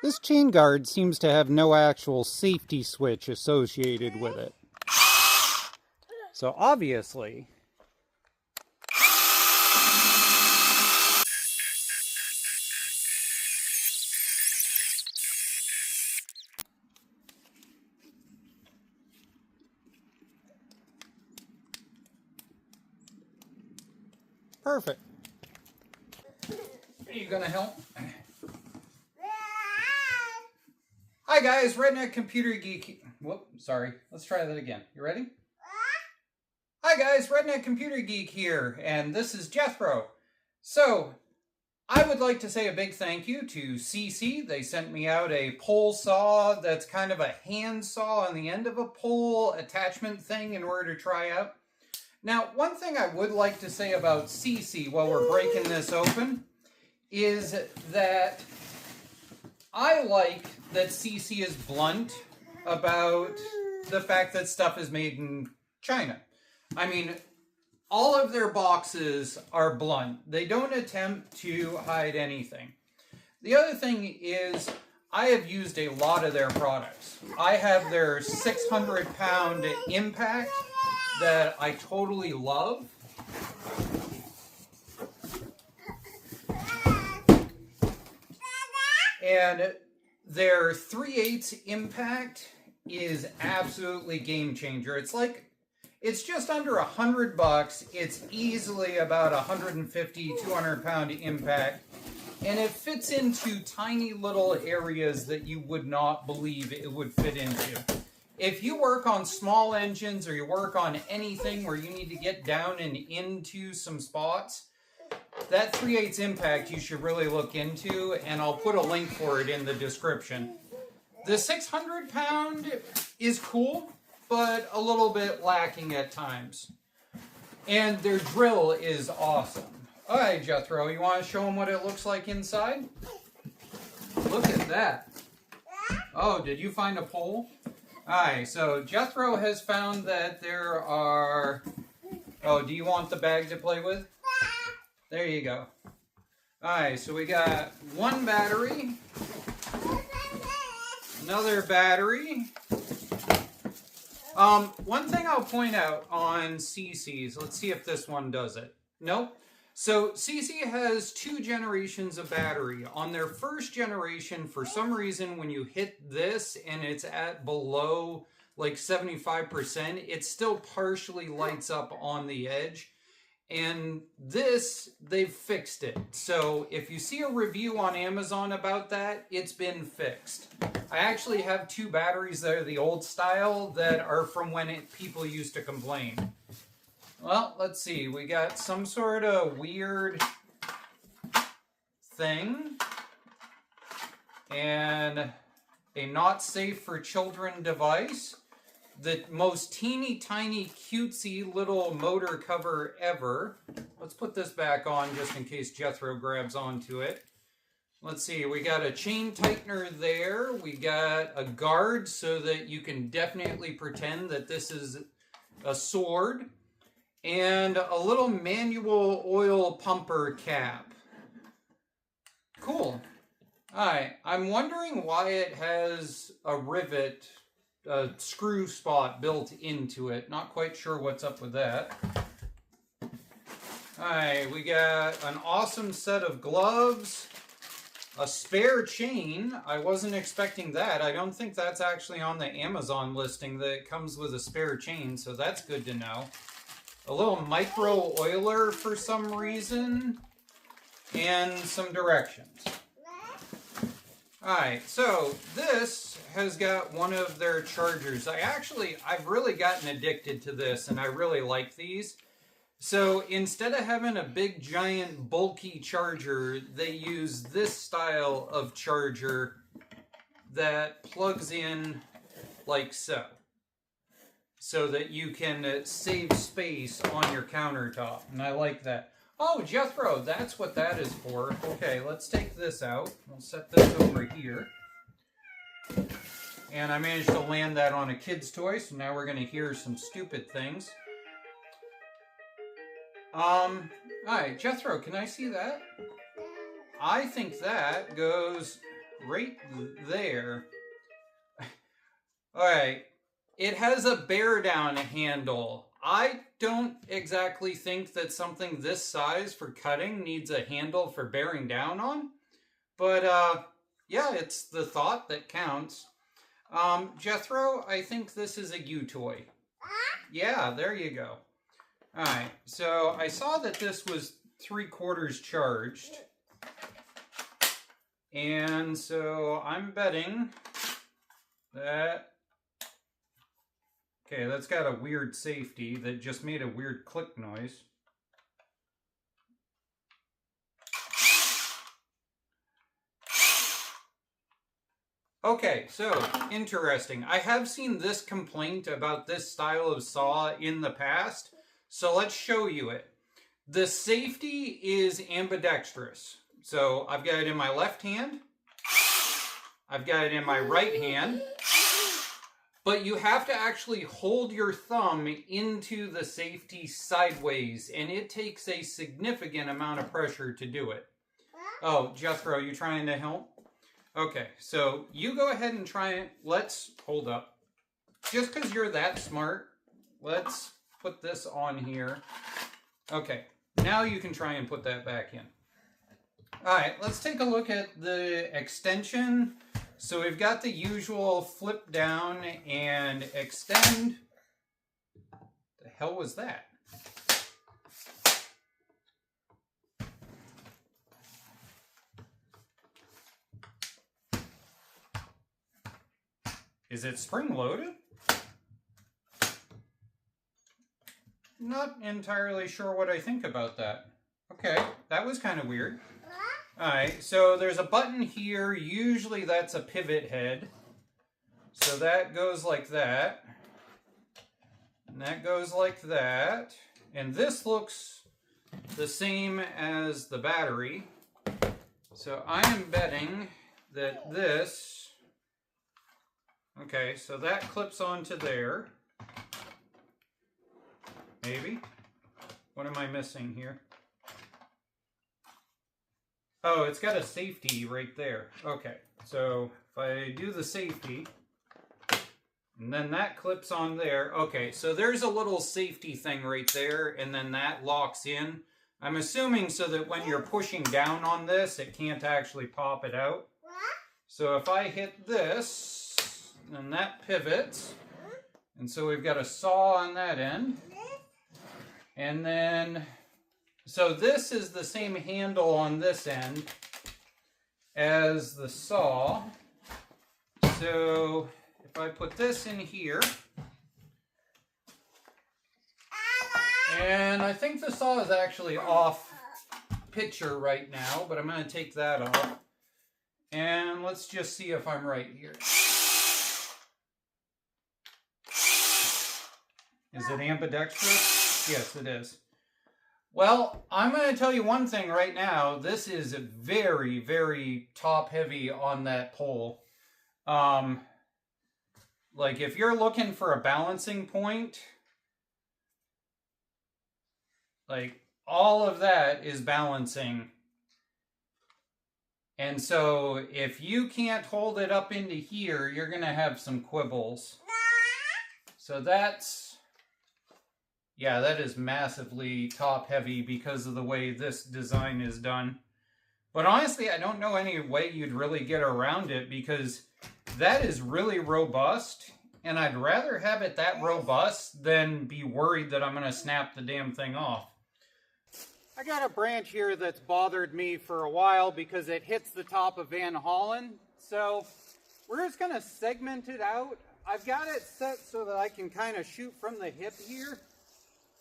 This chain guard seems to have no actual safety switch associated with it. So obviously, perfect. Are you gonna help? Hi guys, Redneck Computer Geek. Whoop, sorry. Let's try that again. You ready? Hi guys, Redneck Computer Geek here, and this is Jethro. So, I would like to say a big thank you to SEESII. They sent me out a pole saw that's kind of a hand saw on the end of a pole attachment thing in order to try out. Now, one thing I would like to say about SEESII while we're breaking this open is that I like that SEESII is blunt about the fact that stuff is made in China. I mean, all of their boxes are blunt. They don't attempt to hide anything. The other thing is, I have used a lot of their products. I have their 600-pound impact that I totally love. And their 3/8 impact is absolutely game changer. It's just under $100. It's easily about 150, 200-pound impact. And it fits into tiny little areas that you would not believe it would fit into. If you work on small engines or you work on anything where you need to get down and into some spots, that 3/8 impact you should really look into, and I'll put a link for it in the description. The 600-pound is cool, but a little bit lacking at times. And their drill is awesome. All right, Jethro, you want to show them what it looks like inside? Look at that. Oh, did you find a pole? All right, so Jethro has found that there are... Oh, do you want the bag to play with? There you go. All right, so we got one battery, another battery. One thing I'll point out on SEESII's, let's see if this one does it. Nope. So SEESII has 2 generations of battery. On their first generation, for some reason, when you hit this and it's at below like 75%, it still partially lights up on the edge. And this, they've fixed it. So if you see a review on Amazon about that, it's been fixed. I actually have 2 batteries that are the old style that are from when people used to complain. Well, let's see. We got some sort of weird thing. And a not safe for children device. The most teeny tiny cutesy little motor cover ever. Let's put this back on just in case Jethro grabs onto it. Let's see, we got a chain tightener there. We got a guard so that you can definitely pretend that this is a sword. And a little manual oil pumper cap. Cool. Alright, I'm wondering why it has a rivet, a screw spot built into it. Not quite sure what's up with that. Alright, we got an awesome set of gloves. A spare chain. I wasn't expecting that. I don't think that's actually on the Amazon listing that it comes with a spare chain, so that's good to know. A little micro oiler for some reason. And some directions. Alright, so this has got one of their chargers. I've really gotten addicted to this, and I really like these. So instead of having a big, giant, bulky charger, they use this style of charger that plugs in like so. So that you can save space on your countertop, and I like that. Oh, Jethro, that's what that is for. Okay, let's take this out. We'll set this over here. And I managed to land that on a kid's toy, so now we're going to hear some stupid things. Alright, Jethro, can I see that? I think that goes right there. All right, it has a bear down handle. I don't exactly think that something this size for cutting needs a handle for bearing down on, but yeah, it's the thought that counts. Jethro, I think this is a you toy. Yeah, there you go. All right, so I saw that this was 3/4 charged, and so I'm betting that. Okay, that's got a weird safety that just made a weird click noise. Okay, so interesting. I have seen this complaint about this style of saw in the past, so let's show you it. The safety is ambidextrous. So I've got it in my left hand, I've got it in my right hand, but you have to actually hold your thumb into the safety sideways, and it takes a significant amount of pressure to do it. Oh, Jethro, you trying to help? Okay, so you go ahead and try it. Let's hold up. Just because you're that smart, let's put this on here. Okay, now you can try and put that back in. All right, let's take a look at the extension. So we've got the usual flip down and extend. The hell was that? Is it spring-loaded? Not entirely sure what I think about that. Okay, that was kind of weird. Alright, so there's a button here. Usually that's a pivot head. So that goes like that. And that goes like that. And this looks the same as the battery. So I am betting that this... Okay, so that clips onto there. Maybe. What am I missing here? Oh, it's got a safety right there. Okay, so if I do the safety, and then that clips on there. Okay, so there's a little safety thing right there, and then that locks in. I'm assuming so that when you're pushing down on this, it can't actually pop it out. So if I hit this, then that pivots. And so we've got a saw on that end. And then... So this is the same handle on this end as the saw. So if I put this in here, and I think the saw is actually off picture right now, but I'm going to take that off. And let's just see if I'm right here. Is it ambidextrous? Yes, it is. Well, I'm going to tell you one thing right now. This is very, very top heavy on that pole. Like if you're looking for a balancing point, like all of that is balancing. And so if you can't hold it up into here, you're going to have some quibbles. So that's... Yeah, that is massively top heavy because of the way this design is done. But honestly, I don't know any way you'd really get around it because that is really robust. And I'd rather have it that robust than be worried that I'm going to snap the damn thing off. I got a branch here that's bothered me for a while because it hits the top of Van Hollen. So we're just going to segment it out. I've got it set so that I can kind of shoot from the hip here.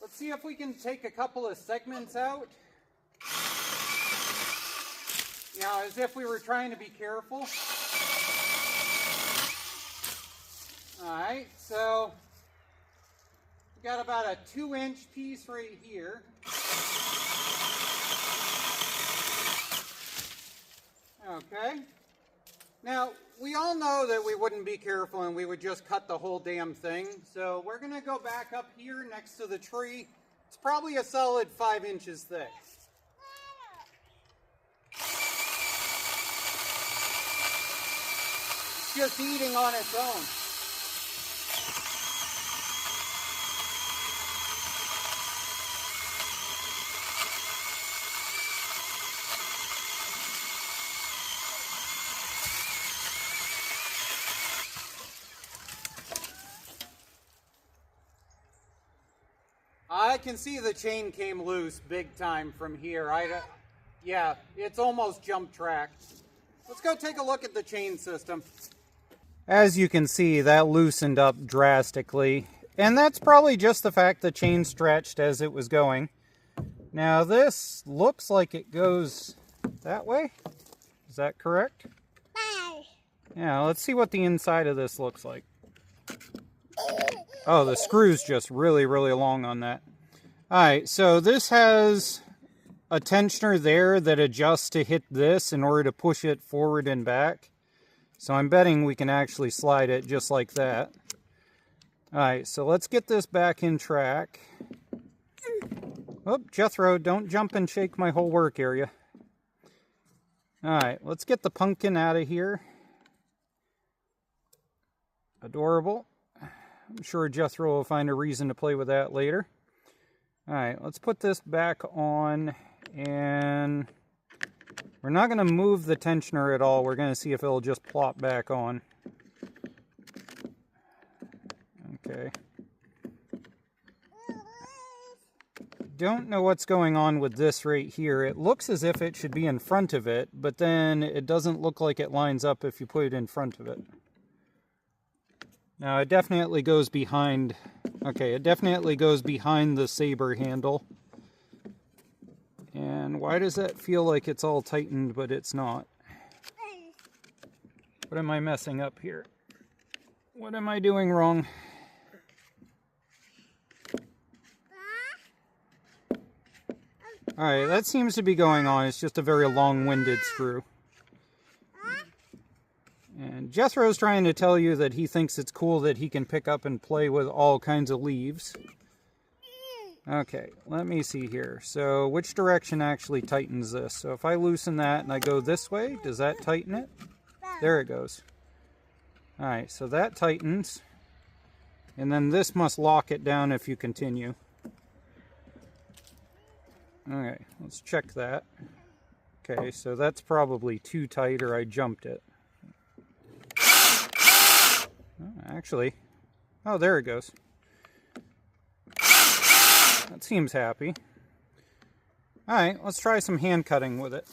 Let's see if we can take a couple of segments out. You know, as if we were trying to be careful. Alright, so we got about a 2-inch piece right here. Okay. Now, we all know that we wouldn't be careful and we would just cut the whole damn thing. So we're going to go back up here next to the tree. It's probably a solid 5 inches thick. It's just eating on its own. I can see the chain came loose big time from here. Yeah, it's almost jump track. Let's go take a look at the chain system. As you can see, that loosened up drastically. And that's probably just the fact the chain stretched as it was going. Now this looks like it goes that way. Is that correct? Yeah, let's see what the inside of this looks like. Oh, the screw's just really, really long on that. Alright, so this has a tensioner there that adjusts to hit this in order to push it forward and back. So I'm betting we can actually slide it just like that. Alright, so let's get this back in track. Oh, Jethro, don't jump and shake my whole work area. Alright, let's get the pumpkin out of here. Adorable. I'm sure Jethro will find a reason to play with that later. Alright, let's put this back on, and we're not going to move the tensioner at all. We're going to see if it'll just plop back on. Okay. Don't know what's going on with this right here. It looks as if it should be in front of it, but then it doesn't look like it lines up if you put it in front of it. Now, it definitely goes behind... Okay, it definitely goes behind the saber handle. And why does that feel like it's all tightened, but it's not? What am I messing up here? What am I doing wrong? Alright, that seems to be going on. It's just a very long-winded screw. And Jethro's trying to tell you that he thinks it's cool that he can pick up and play with all kinds of leaves. Okay, let me see here. So, which direction actually tightens this? So if I loosen that and I go this way, does that tighten it? There it goes. Alright, so that tightens. And then this must lock it down if you continue. Okay, let's check that. Okay, so that's probably too tight or I jumped it. Actually, oh, there it goes. That seems happy. Alright, let's try some hand cutting with it.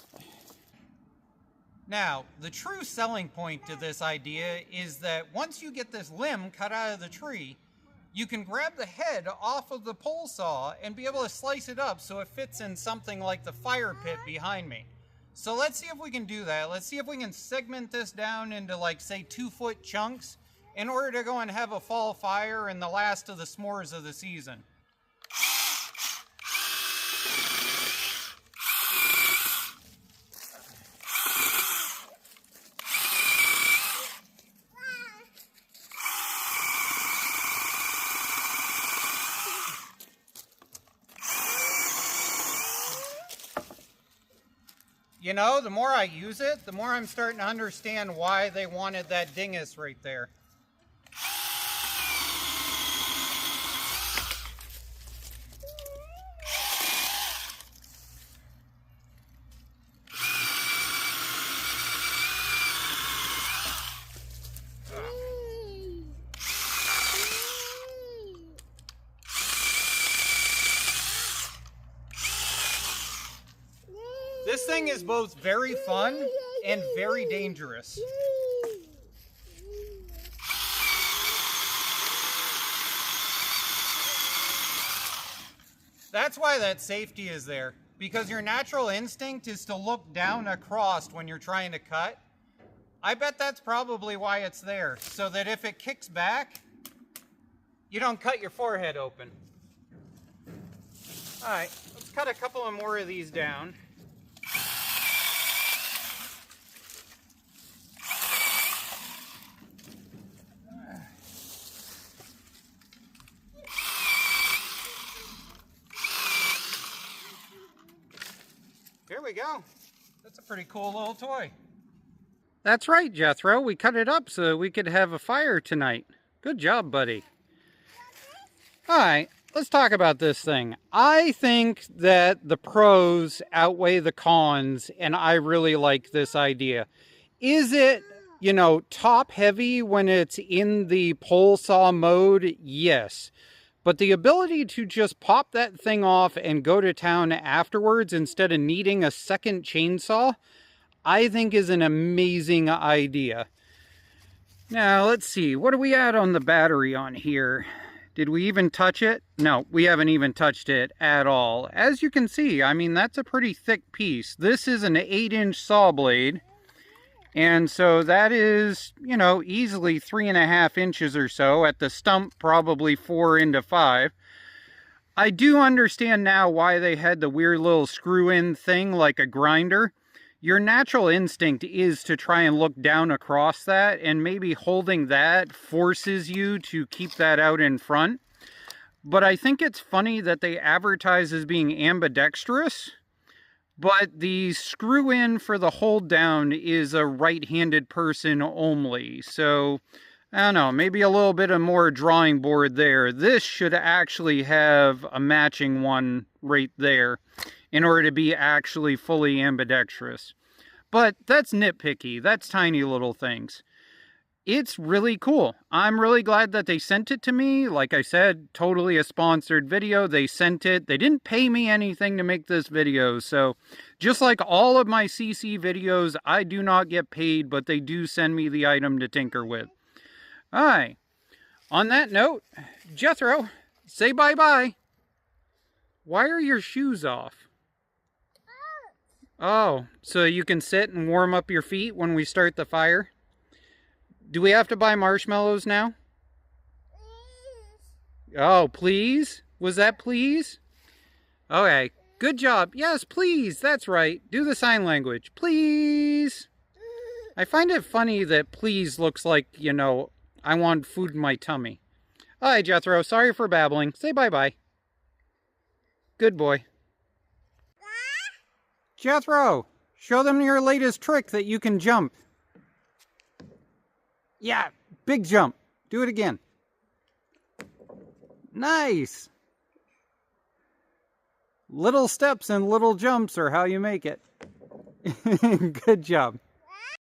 Now, the true selling point to this idea is that once you get this limb cut out of the tree, you can grab the head off of the pole saw and be able to slice it up so it fits in something like the fire pit behind me. So let's see if we can do that. Let's see if we can segment this down into, like, say, 2-foot chunks in order to go and have a fall fire and the last of the s'mores of the season. You know, the more I use it, the more I'm starting to understand why they wanted that dingus right there. This thing is both very fun and very dangerous. That's why that safety is there, because your natural instinct is to look down across when you're trying to cut. I bet that's probably why it's there, so that if it kicks back, you don't cut your forehead open. Alright, let's cut a couple of more of these down. Here we go. That's a pretty cool little toy. That's right, Jethro. We cut it up so we could have a fire tonight. Good job, buddy. All right, let's talk about this thing. I think that the pros outweigh the cons, and I really like this idea. Is it, you know, top heavy when it's in the pole saw mode? Yes. But the ability to just pop that thing off and go to town afterwards instead of needing a second chainsaw, I think is an amazing idea. Now, let's see. What are we at on the battery on here? Did we even touch it? No, we haven't even touched it at all. As you can see, I mean, that's a pretty thick piece. This is an 8-inch saw blade. And so that is, you know, easily 3.5 inches or so. At the stump, probably 4 into 5. I do understand now why they had the weird little screw-in thing like a grinder. Your natural instinct is to try and look down across that, and maybe holding that forces you to keep that out in front. But I think it's funny that they advertise as being ambidextrous, but the screw-in for the hold down is a right-handed person only. So, I don't know, maybe a little bit of more drawing board there. This should actually have a matching one right there in order to be actually fully ambidextrous. But that's nitpicky. That's tiny little things. It's really cool. I'm really glad that they sent it to me. Like I said, totally a sponsored video. They sent it. They didn't pay me anything to make this video. So just like all of my SEESII videos, I do not get paid, but they do send me the item to tinker with. All right. On that note, Jethro, say bye-bye. Why are your shoes off? Oh, so you can sit and warm up your feet when we start the fire? Do we have to buy marshmallows now? Please. Oh, please? Was that please? Okay, good job. Yes, please, that's right. Do the sign language. Please. I find it funny that please looks like, you know, I want food in my tummy. All right, Jethro, sorry for babbling. Say bye-bye. Good boy. Jethro, show them your latest trick that you can jump. Yeah, big jump. Do it again. Nice. Little steps and little jumps are how you make it. Good job.